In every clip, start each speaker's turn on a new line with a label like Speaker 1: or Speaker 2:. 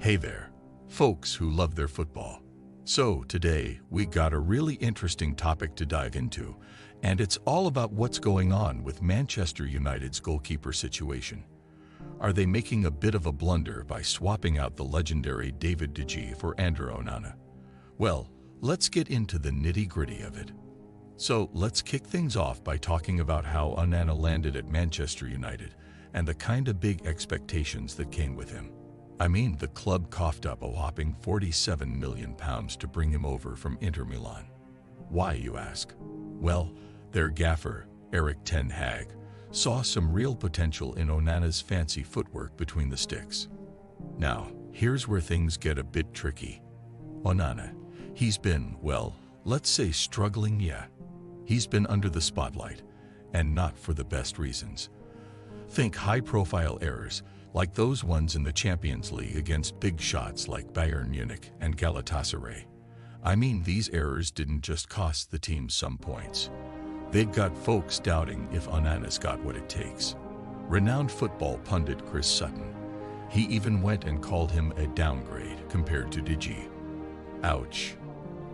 Speaker 1: Hey there, folks who love their football. So today we got a really interesting topic to dive into, and it's all about what's going on with Manchester United's goalkeeper situation. Are they making a bit of a blunder by swapping out the legendary David de Gea for Andre Onana? Well, let's get into the nitty-gritty of it. So let's kick things off by talking about how Onana landed at Manchester United and the kind of big expectations that came with him. I mean, the club coughed up a whopping £47 million to bring him over from Inter Milan. Why, you ask? Well, their gaffer, Erik ten Hag, saw some real potential in Onana's fancy footwork between the sticks. Now, here's where things get a bit tricky. Onana, he's been, well, let's say struggling, yeah. He's been under the spotlight, and not for the best reasons. Think high-profile errors, like those ones in the Champions League against big shots like Bayern Munich and Galatasaray. I mean, these errors didn't just cost the team some points. They've got folks doubting if Onana's got what it takes. Renowned football pundit Chris Sutton, he even went and called him a downgrade compared to de Gea. Ouch.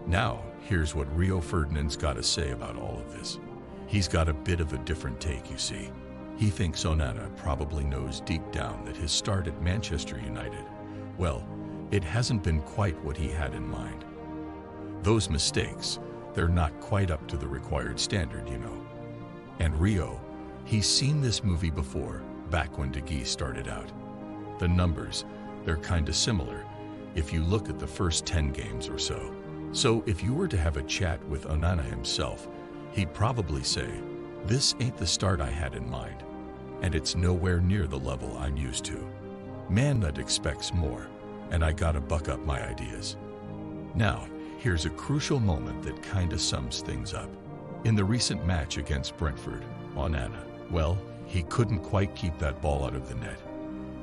Speaker 1: Now, here's what Rio Ferdinand's got to say about all of this. He's got a bit of a different take, you see. He thinks Onana probably knows deep down that his start at Manchester United, well, it hasn't been quite what he had in mind. Those mistakes, they're not quite up to the required standard, you know. And Rio, he's seen this movie before, back when de Gea started out. The numbers, they're kind of similar, if you look at the first 10 games or so. So if you were to have a chat with Onana himself, he'd probably say, "This ain't the start I had in mind, and it's nowhere near the level I'm used to. Man that expects more, and I gotta buck up my ideas." Now, here's a crucial moment that kinda sums things up. In the recent match against Brentford, Onana, well, he couldn't quite keep that ball out of the net,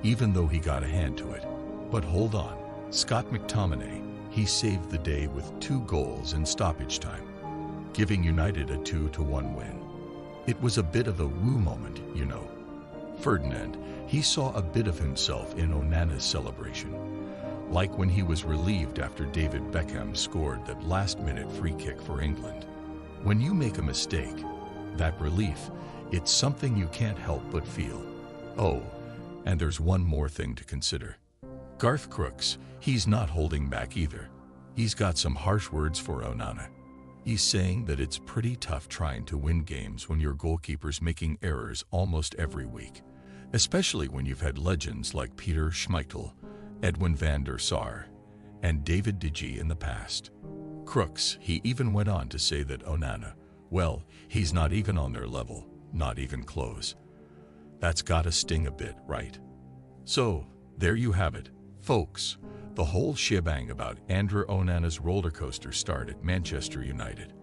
Speaker 1: even though he got a hand to it. But hold on, Scott McTominay, he saved the day with 2 goals in stoppage time, giving United a 2-1 win. It was a bit of a woo moment, you know. Ferdinand, he saw a bit of himself in Onana's celebration, like when he was relieved after David Beckham scored that last-minute free kick for England. When you make a mistake, that relief, it's something you can't help but feel. Oh, and there's one more thing to consider. Garth Crooks, he's not holding back either. He's got some harsh words for Onana. He's saying that it's pretty tough trying to win games when your goalkeeper's making errors almost every week, especially when you've had legends like Peter Schmeichel, Edwin van der Sar, and David de Gea in the past. Crooks, he even went on to say that Onana, well, he's not even on their level, not even close. That's gotta sting a bit, right? So, there you have it, folks. The whole shebang about Andre Onana's rollercoaster start at Manchester United.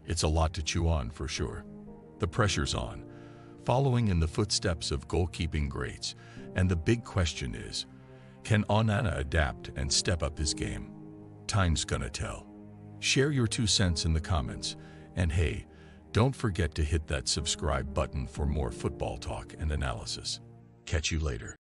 Speaker 1: It's a lot to chew on for sure. The pressure's on, following in the footsteps of goalkeeping greats, and the big question is, can Onana adapt and step up his game? Time's gonna tell. Share your 2 cents in the comments, and hey, don't forget to hit that subscribe button for more football talk and analysis. Catch you later.